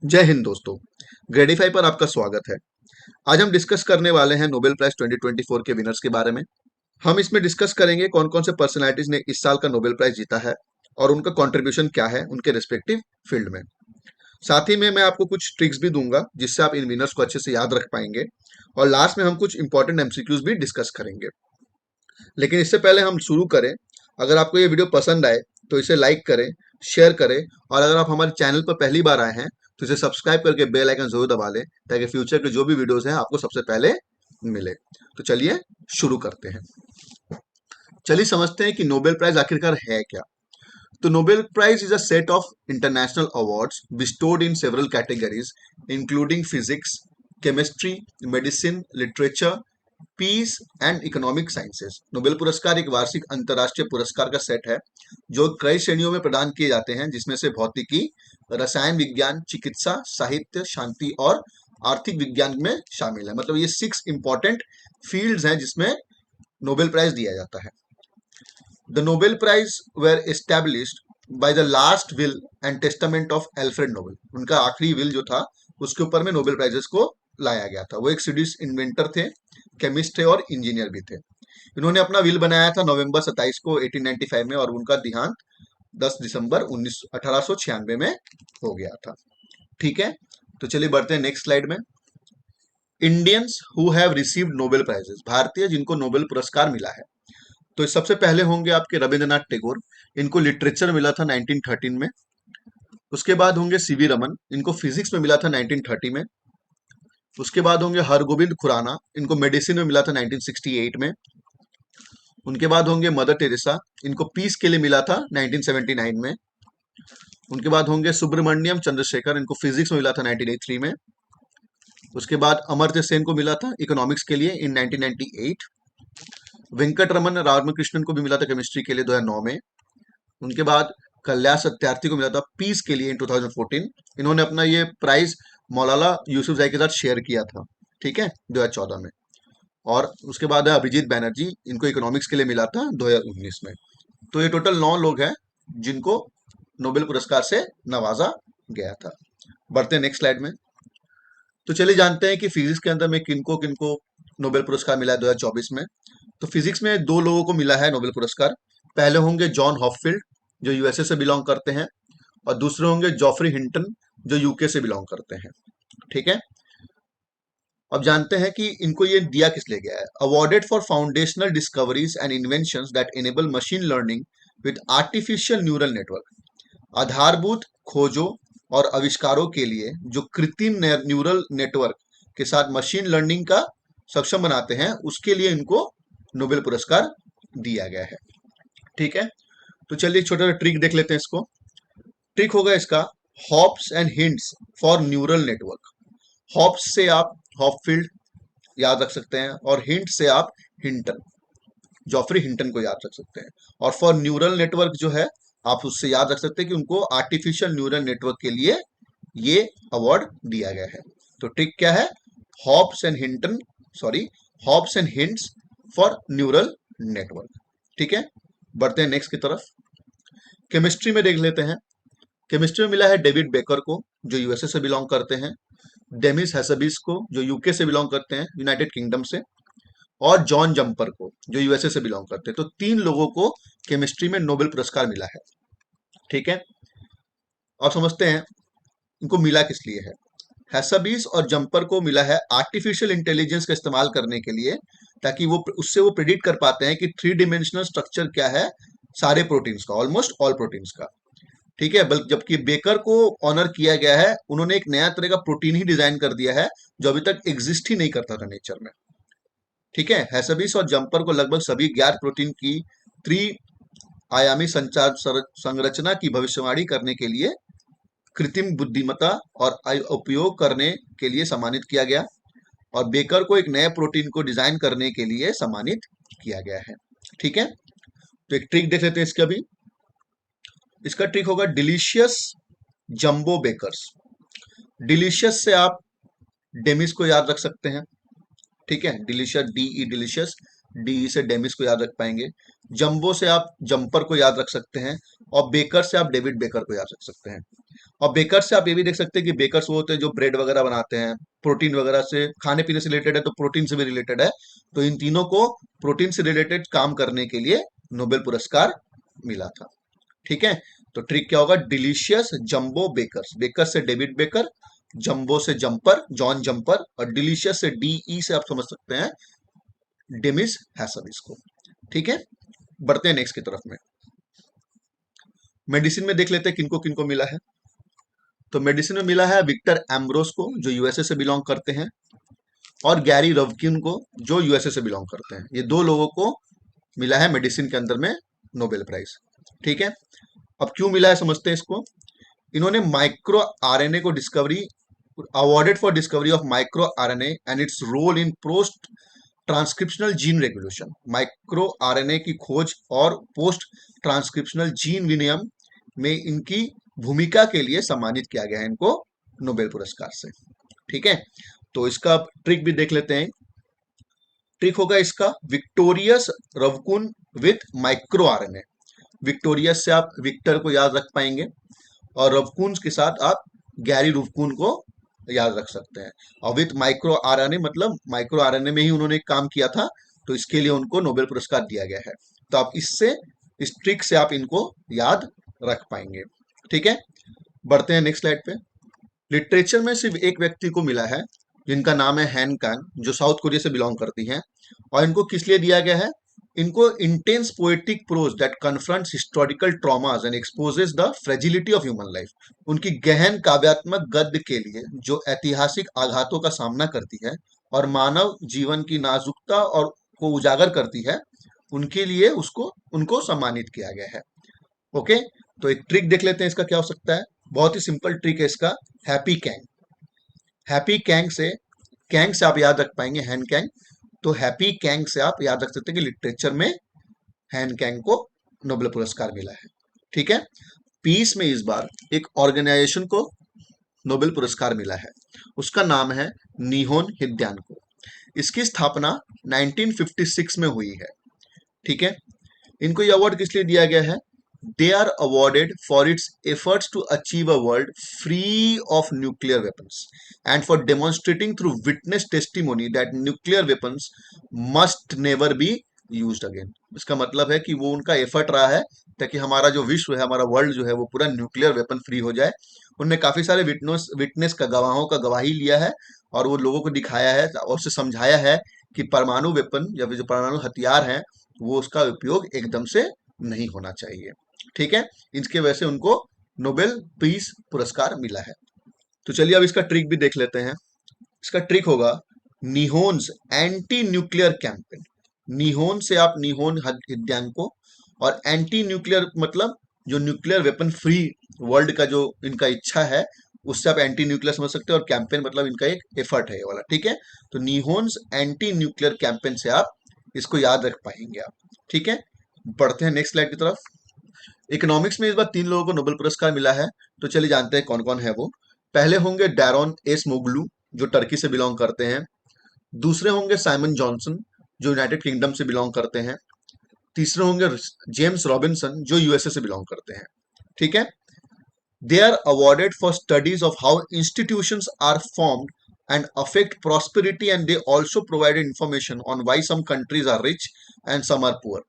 जय हिंद दोस्तों। ग्रेडिफाई पर आपका स्वागत है। आज हम डिस्कस करने वाले हैं नोबेल प्राइज 2024 के विनर्स के बारे में। हम इसमें डिस्कस करेंगे कौन कौन से पर्सनालिटीज ने इस साल का नोबेल प्राइज जीता है और उनका कंट्रीब्यूशन क्या है उनके रिस्पेक्टिव फील्ड में। साथ ही में मैं आपको कुछ ट्रिक्स भी दूंगा जिससे आप इन विनर्स को अच्छे से याद रख पाएंगे, और लास्ट में हम कुछ इंपॉर्टेंट एमसीक्यूज भी डिस्कस करेंगे। लेकिन इससे पहले हम शुरू करें, अगर आपको ये वीडियो पसंद आए तो इसे लाइक करें, शेयर करें, और अगर आप हमारे चैनल पर पहली बार आए हैं तो इसे सब्सक्राइब करके बेल आइकन जरूर दबा लें ताकि फ्यूचर के जो भी वीडियोस हैं आपको सबसे पहले मिले। तो चलिए शुरू करते हैं। चलिए समझते हैं कि नोबेल प्राइज आखिरकार है क्या। तो Nobel prize is a set of international awards bestowed in several categories including physics, chemistry, medicine, literature, peace and economic sciences. Nobel पुरस्कार एक वार्षिक अंतर्राष्ट्रीय पुरस्कार का सेट है जो कई श्रेणियों में प्रदान किए जाते हैं, जिसमें से भौतिकी, रसायन विज्ञान, चिकित्सा, साहित्य, शांति और आर्थिक विज्ञान में शामिल है। मतलब ये 6 इंपॉर्टेंट फील्ड्स हैं जिसमें नोबेल प्राइज दिया जाता है। The Nobel prize were established by the last will and testament of Alfred Nobel. उनका आखिरी विल जो था उसके ऊपर में नोबेल प्राइजेस को लाया गया था। वो एक स्वीडिश इन्वेंटर थे, केमिस्ट थे और इंजीनियर भी थे। इन्होंने अपना विल बनाया था नवंबर 27 को 1895 में, और उनका देहांत 10 दिसंबर 1896 में हो गया था। ठीक है, तो चलिए बढ़ते हैं नेक्स्ट स्लाइड में। Indians who have received Nobel prizes, भारतीय जिनको नोबेल पुरस्कार मिला है। तो सबसे पहले होंगे आपके रविंद्रनाथ टैगोर, इनको लिटरेचर मिला था 1913 में। उसके बाद होंगे सीवी रमन, इनको फिजिक्स में मिला था 1930 में। उसके बाद होंगे हरगोविंद खुराना, इनको मेडिसिन में मिला था 1968 में। उनके बाद होंगे मदर टेरेसा, इनको पीस के लिए मिला था 1979 में। उनके बाद होंगे सुब्रमण्यम चंद्रशेखर, इनको फिजिक्स में मिला था 1983 में। उसके बाद अमर्त्य सेन को मिला था इकोनॉमिक्स के लिए इन 1998। वेंकट रमन रामकृष्णन को भी मिला था केमिस्ट्री के लिए 2009 में। उनके बाद कल्याण सत्यार्थी को मिला था पीस के लिए इन 2014। इन्होंने अपना ये प्राइज मौलाना यूसुफजई के साथ शेयर किया था, ठीक है, 2014 में। और उसके बाद है अभिजीत बैनर्जी, इनको इकोनॉमिक्स के लिए मिला था 2019 में। तो ये टोटल 9 लोग हैं जिनको नोबेल पुरस्कार से नवाजा गया था। बढ़ते हैं नेक्स्ट स्लाइड में। तो चलिए जानते हैं कि फिजिक्स के अंदर में किनको किनको नोबेल पुरस्कार मिला है 2024 में। तो फिजिक्स में 2 लोगों को मिला है नोबेल पुरस्कार। पहले होंगे जॉन हॉपफील्ड जो यूएसए से बिलोंग करते हैं, और दूसरे होंगे जॉफ्री हिंटन जो यूके से बिलोंग करते हैं। ठीक है, अब जानते हैं कि इनको ये दिया किस लिए गया है। Awarded for foundational discoveries and inventions that enable machine learning with artificial neural network. आधारभूत खोजों और आविष्कारों के लिए जो कृत्रिम न्यूरल नेटवर्क के साथ मशीन लर्निंग का सक्षम बनाते हैं, उसके लिए इनको नोबेल पुरस्कार दिया गया है। ठीक है, तो चलिए छोटा सा ट्रिक देख लेते हैं इसको। ट्रिक होगा इसका hops and hints for neural network. Hops से आप हॉपफील्ड याद रख सकते हैं, और हिंट से आप हिंटन, जॉफ्री हिंटन को याद रख सकते हैं। और फॉर न्यूरल नेटवर्क जो है आप उससे याद रख सकते हैं कि उनको आर्टिफिशियल न्यूरल नेटवर्क के लिए ये अवार्ड दिया गया है। तो ट्रिक क्या है, hops and Hinton, sorry, hops and hints for neural network. ठीक है, बढ़ते हैं नेक्स्ट की तरफ। केमिस्ट्री में देख लेते हैं। केमिस्ट्री में मिला है डेविड बेकर को जो यूएसए से बिलोंग करते हैं, डेमिस हैसबिस को जो यूके से बिलोंग करते हैं, यूनाइटेड किंगडम से, और जॉन जंपर को जो यूएसए से बिलोंग करते हैं। तो 3 लोगों को केमिस्ट्री में नोबेल पुरस्कार मिला है। ठीक है, और समझते हैं इनको मिला किस लिए है। हैसबिस और जंपर को मिला है आर्टिफिशियल इंटेलिजेंस का इस्तेमाल करने के लिए, ताकि वो उससे वो प्रिडिक्ट कर पाते हैं कि 3 डिमेंशनल स्ट्रक्चर क्या है सारे प्रोटीन्स का, ऑलमोस्ट ऑल प्रोटीन्स का। ठीक है, बल्कि जबकि बेकर को ऑनर किया गया है, उन्होंने एक नया तरह का प्रोटीन ही डिजाइन कर दिया है जो अभी तक एग्जिस्ट ही नहीं करता था नेचर में। ठीक है, हैसबिस और जंपर को लगभग सभी ज्ञात प्रोटीन की त्रि आयामी संचार संरचना की भविष्यवाणी करने के लिए कृत्रिम बुद्धिमत्ता और उपयोग करने के लिए सम्मानित किया गया, और बेकर को एक नए प्रोटीन को डिजाइन करने के लिए सम्मानित किया गया है। ठीक है, तो एक ट्रिक देख लेते हैं इसका भी। इसका ट्रिक होगा डिलीशियस जंबो बेकर्स। डिलीशियस से आप डेमिस को याद रख सकते हैं। ठीक है, डिलीशियस, डीई डिलीशियस, डी से डेमिस को याद रख पाएंगे। जंबो से आप जंपर को याद रख सकते हैं, और बेकर से आप डेविड बेकर को याद रख सकते हैं। और बेकर से आप ये भी देख सकते हैं कि बेकर्स वो होते हैं जो ब्रेड वगैरह बनाते हैं, प्रोटीन वगैरह से, खाने पीने से रिलेटेड है तो प्रोटीन से भी रिलेटेड है। तो इन तीनों को प्रोटीन से रिलेटेड काम करने के लिए नोबेल पुरस्कार मिला था। ठीक है, तो ट्रिक क्या होगा, डिलीशियस जंबो बेकर्स, बेकर से डेविड बेकर, जंबो से जंपर, जॉन जंपर, और डिलीशियस से डीई से आप समझ सकते हैं डेमिस हैसल इसको। ठीक है, बढ़ते हैं नेक्स्ट की तरफ में। मेडिसिन में देख लेते हैं किनको किनको मिला है। तो मेडिसिन में मिला है विक्टर एम्ब्रोस को जो यूएसए से बिलोंग करते हैं, और गैरी रवकिन को जो यूएसए से बिलोंग करते हैं। ये दो लोगों को मिला है मेडिसिन के अंदर में नोबेल प्राइज। ठीक है, अब क्यों मिला है समझते हैं इसको। इन्होंने माइक्रो आरएनए को discovery, awarded for discovery of micro RNA and its role in post transcriptional gene regulation. Micro RNA की खोज और पोस्ट ट्रांसक्रिप्शनल जीन विनियम में इनकी भूमिका के लिए सम्मानित किया गया है इनको नोबेल पुरस्कार से। ठीक है, तो इसका ट्रिक भी देख लेते हैं। ट्रिक होगा इसका victorious Ruvkun with micro RNA. विक्टोरियस से आप विक्टर को याद रख पाएंगे, और रवकुन के साथ आप गैरी रुवकुन को याद रख सकते हैं। और विथ माइक्रो आरएनए मतलब माइक्रो आरएनए में ही उन्होंने काम किया था, तो इसके लिए उनको नोबेल पुरस्कार दिया गया है। तो आप इससे, इस ट्रिक से आप इनको याद रख पाएंगे। ठीक है, बढ़ते हैं नेक्स्ट स्लाइड पे। लिटरेचर में सिर्फ एक व्यक्ति को मिला है जिनका नाम है हैन कांग, जो साउथ कोरिया से बिलोंग करती हैं। और इनको किस लिए दिया गया है, इनको intense poetic prose that confronts historical traumas and exposes the fragility of human life. उनकी गहन काव्यात्मक गद्य के लिए जो ऐतिहासिक आघातों का सामना करती है और मानव जीवन की नाजुकता और को उजागर करती है, उनके लिए उसको उनको सम्मानित किया गया है। ओके, तो एक ट्रिक देख लेते हैं इसका क्या हो सकता है। बहुत ही सिंपल ट्रिक है इसका, हैप्पी कैंग। हैप्पी कैंग से आप याद रख पाएंगे हैन कैंग। तो हैप्पी कैंग से आप याद रख सकते हैं कि लिटरेचर में हैन कैंग को नोबेल पुरस्कार मिला है। ठीक है, पीस में इस बार एक ऑर्गेनाइजेशन को नोबेल पुरस्कार मिला है, उसका नाम है निहोन हिद्यानको। इसकी स्थापना 1956 में हुई है। ठीक है, इनको ये अवार्ड किस लिए दिया गया है, they are awarded for its efforts to achieve a world free of nuclear weapons and for demonstrating through witness testimony that nuclear weapons must never be used again। इसका मतलब है कि वो उनका एफर्ट रहा है ताकि हमारा जो विश्व है, हमारा वर्ल्ड जो है वो पूरा न्यूक्लियर वेपन फ्री हो जाए। उनने काफी सारे विटनेस का, गवाहों का गवाही लिया है, और वो लोगों को दिखाया है और उसे समझाया है कि परमाणु वेपन या फिर जो परमाणु हथियार हैं वो उसका उपयोग एकदम से नहीं होना चाहिए। ठीक है, इसके वजह से उनको नोबेल पीस पुरस्कार मिला है। तो चलिए अब इसका ट्रिक भी देख लेते हैं। इसका ट्रिक होगा निहोन्स एंटी न्यूक्लियर कैंपेन। निहोन से आप निहोन हिद्यांको, और एंटी न्यूक्लियर मतलब जो न्यूक्लियर वेपन फ्री वर्ल्ड का जो इनका इच्छा है, उससे आप एंटी न्यूक्लियर समझ सकते हैं, और कैंपेन मतलब इनका एक एफर्ट है ये वाला। ठीक है, तो निहोन्स एंटी न्यूक्लियर कैंपेन से आप इसको याद रख पाएंगे आप। ठीक है, बढ़ते हैं नेक्स्ट स्लाइड की तरफ। इकोनॉमिक्स में इस बार 3 लोगों को नोबेल पुरस्कार मिला है, तो चलिए जानते हैं कौन कौन है वो। पहले होंगे डैरोन एस मोगलू जो टर्की से बिलोंग करते हैं। दूसरे होंगे साइमन जॉनसन जो यूनाइटेड किंगडम से बिलोंग करते हैं। तीसरे होंगे जेम्स रॉबिन्सन जो यूएसए से बिलोंग करते हैं। ठीक है, they are awarded for studies of how institutions are formed and affect prosperity, and they also provided information on why some countries are rich and some are poor.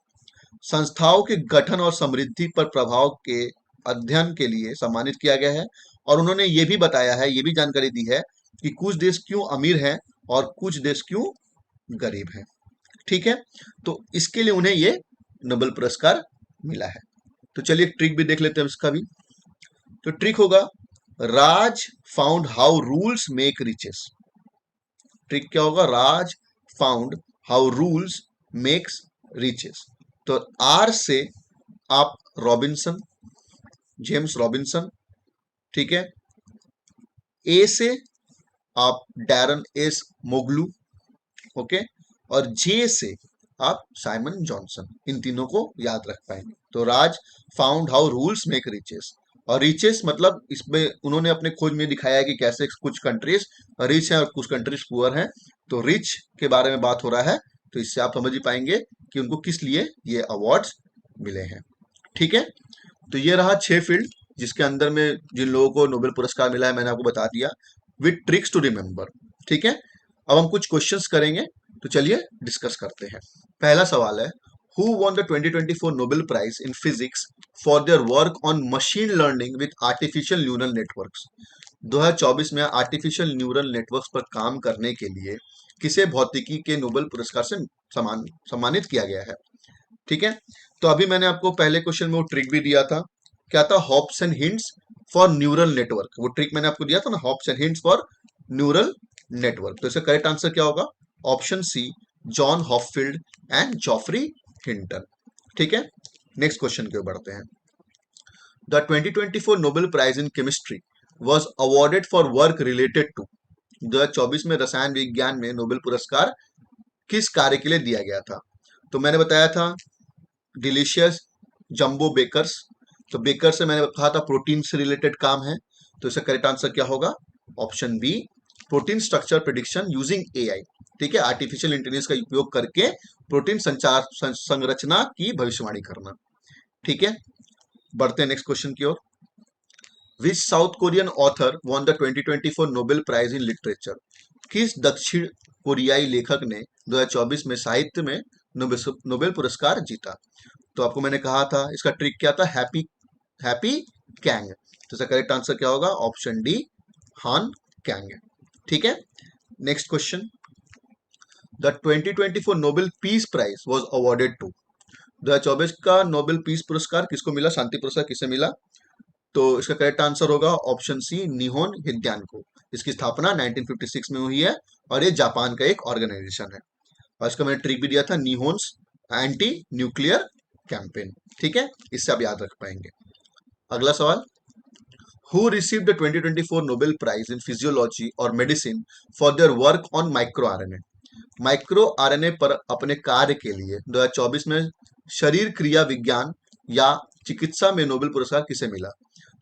संस्थाओं के गठन और समृद्धि पर प्रभाव के अध्ययन के लिए सम्मानित किया गया है, और उन्होंने ये भी बताया है, ये भी जानकारी दी है कि कुछ देश क्यों अमीर हैं और कुछ देश क्यों गरीब हैं। ठीक है, तो इसके लिए उन्हें ये नोबेल पुरस्कार मिला है। तो चलिए ट्रिक भी देख लेते हैं इसका भी। तो ट्रिक होगा Raj found how rules make riches. Trick क्या होगा, Raj found how rules makes riches. तो आर से आप रॉबिन्सन, जेम्स रॉबिन्सन। ठीक है, ए से आप डैरन एस मोगलू। ओके, और जे से आप साइमन जॉनसन। इन तीनों को याद रख पाएंगे। तो Raj found how rules make riches, और रिचेस मतलब इसमें उन्होंने अपने खोज में दिखाया है कि कैसे कुछ कंट्रीज रिच हैं और कुछ कंट्रीज पुअर हैं। तो रिच के बारे में बात हो रहा है, तो इससे आप समझ ही पाएंगे कि उनको किस लिए ये अवार्ड्स मिले हैं। ठीक है, तो ये रहा 6 फील्ड। जिसके अंदर में जिन लोगों को नोबेल पुरस्कार मिला है मैंने आपको बता दिया, विथ ट्रिक्स टू रिमेम्बर। ठीक है, अब हम कुछ क्वेश्चंस करेंगे, तो चलिए डिस्कस करते हैं। पहला सवाल है, who won the 2024 Nobel prize in physics for their work on machine learning with artificial neural networks. 2024 में आर्टिफिशियल न्यूरल नेटवर्क्स पर काम करने के लिए किसे भौतिकी के नोबेल पुरस्कार से सम्मानित किया गया है। ठीक है, तो अभी मैंने आपको पहले क्वेश्चन में वो ट्रिक भी दिया था, क्या था, hops and hints for neural network. वो ट्रिक मैंने आपको दिया था ना, hops and hints for neural network. तो इसका करेक्ट आंसर क्या होगा, option C, John Hopfield and Geoffrey Hinton. ठीक है, नेक्स्ट क्वेश्चन की ओर बढ़ते हैं। The 2024 Nobel prize in chemistry was awarded for work related to. 2024 में रसायन विज्ञान में नोबेल पुरस्कार किस कार्य के लिए दिया गया था। तो मैंने बताया था डिलीशियस, जंबो बेकर्स। तो बेकर से मैंने कहा था प्रोटीन से रिलेटेड काम है, तो इसका करेक्ट आंसर क्या होगा, option B, protein structure prediction using AI. ठीक है, आर्टिफिशियल इंटेलिजेंस का उपयोग करके प्रोटीन संचार संरचना की भविष्यवाणी करना। ठीक है, बढ़ते हैं नेक्स्ट क्वेश्चन की ओर। Which South Korean author won the 2024 Nobel prize in literature. किस दक्षिण कोरियाई लेखक ने 2024 में साहित्य में नोबेल पुरस्कार जीता। तो आपको मैंने कहा था इसका ट्रिक क्या था, हैप्पी हैप्पी कैंग। तो इसका करेक्ट आंसर क्या होगा, ऑप्शन डी, हान कैंग। ठीक है, next question. The 2024 Nobel peace prize was awarded to. 2024 का नोबेल पीस पुरस्कार किसको मिला, शांति पुरस्कार किसे मिला। तो इसका करेक्ट आंसर होगा ऑप्शन सी, निहोन हिद्यानको। इसकी स्थापना 1956 में हुई है और ये जापान का एक ऑर्गेनाइजेशन है। और इसका मैंने ट्रिक भी दिया था, निहोन्स एंटी न्यूक्लियर कैंपेन। ठीक है, इससे आप याद रख पाएंगे। अगला सवाल, who received the 2024 Nobel prize in physiology और medicine for their work on micro RNA. Micro RNA पर अपने कार्य के लिए 2024 में शरीर क्रिया विज्ञान या चिकित्सा में नोबेल पुरस्कार किसे मिला।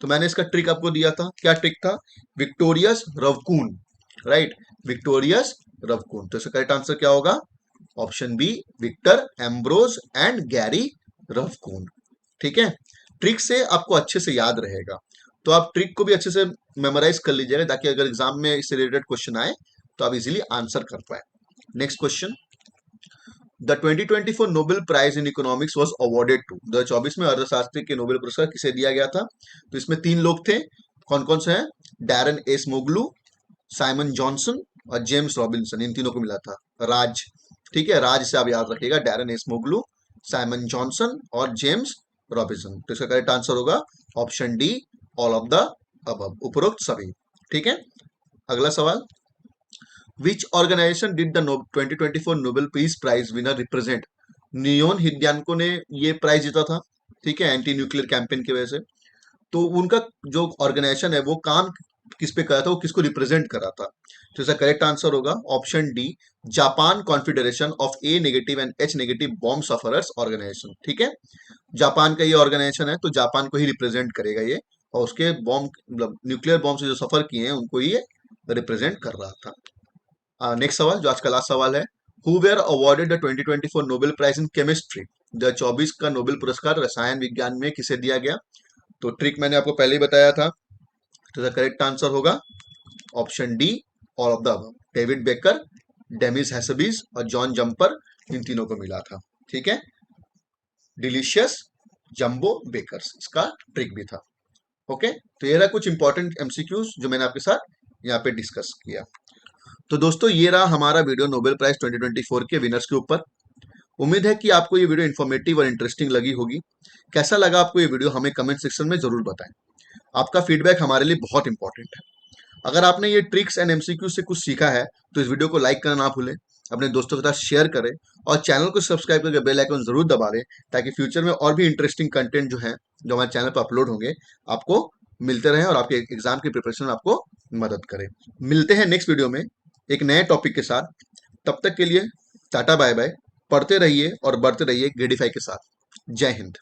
तो मैंने इसका ट्रिक आपको दिया था, क्या ट्रिक था, विक्टोरियस रवकून। Right, victorious रवकून। तो इसका करेक्ट आंसर क्या होगा, option B, Victor Ambros and Gary Ruvkun. ठीक है, ट्रिक से आपको अच्छे से याद रहेगा, तो आप ट्रिक को भी अच्छे से मेमोराइज कर लीजिएगा ताकि अगर एग्जाम में इससे रिलेटेड क्वेश्चन आए तो आप इजीली आंसर कर पाए। Next question, the 2024 Nobel prize in economics was awarded to. 2024 में अर्थशास्त्र के नोबेल पुरस्कार किसे दिया गया था। तो इसमें 3 लोग थे, कौन कौन से हैं, Darren Acemoglu, Simon Johnson और जेम्स रॉबिन्सन। इन तीनों को मिला था राज। ठीक है, राज से आप याद रखिएगा, Daron Acemoglu, Simon Johnson और जेम्स रॉबिन्सन। तो इसका करेक्ट आंसर होगा option D, all of the above, उपरोक्त सभी। ठीक है, अगला सवाल, which organisation did the 2024 Nobel peace prize winner represent. Nihon Hidankyo ने ये प्राइज जीता था, ठीक है, एंटी न्यूक्लियर कैंपेन की वजह से। तो उनका जो ऑर्गेनाइजेशन है वो काम किस पे करा था, वो किसको रिप्रेजेंट करा था। तो इसका करेक्ट आंसर होगा option D, Japan confederation of A negative and H negative bomb sufferers organisation. ठीक है, जापान का ये ऑर्गेनाइजेशन है, तो जापान को ही रिप्रेजेंट करेगा ये, और उसके बॉम्ब मतलब न्यूक्लियर बॉम्ब से जो सफर किए हैं उनको ये रिप्रेजेंट कर रहा था। नेक्स्ट सवाल, जो आज का लास्ट सवाल है, who were awarded the 2024 Nobel prize in chemistry. 2024 का नोबेल पुरस्कार रसायन विज्ञान में किसे दिया गया। तो ट्रिक मैंने आपको पहले ही बताया था, तो करेक्ट आंसर होगा option D, all of the above. David Baker, Demis Hassabis और जॉन जंपर, इन तीनों को मिला था। ठीक है, डिलीशियस, जंबो बेकर्स, इसका ट्रिक भी था। ओके, तो ये रहा कुछ इंपॉर्टेंट एमसीक्यूज जो मैंने आपके साथ यहाँ पे डिस्कस किया। तो दोस्तों ये रहा हमारा वीडियो नोबेल प्राइज 2024 के विनर्स के ऊपर। उम्मीद है कि आपको ये वीडियो इन्फॉर्मेटिव और इंटरेस्टिंग लगी होगी। कैसा लगा आपको ये वीडियो, हमें कमेंट सेक्शन में जरूर बताएं। आपका फीडबैक हमारे लिए बहुत इंपॉर्टेंट है। अगर आपने ये ट्रिक्स एंड एमसीक्यू से कुछ सीखा है तो इस वीडियो को लाइक करना ना भूलें, अपने दोस्तों के साथ शेयर करें और चैनल को सब्सक्राइब करके बेल आइकन जरूर दबा दें, ताकि फ्यूचर में और भी इंटरेस्टिंग कंटेंट जो है जो हमारे चैनल पर अपलोड होंगे आपको मिलते रहें और आपके एग्जाम की प्रिपरेशन में आपको मदद करें। मिलते हैं नेक्स्ट वीडियो में एक नए टॉपिक के साथ। तब तक के लिए टाटा बाय बाय। पढ़ते रहिए और बढ़ते रहिए ग्रेडिफाई के साथ। जय हिंद।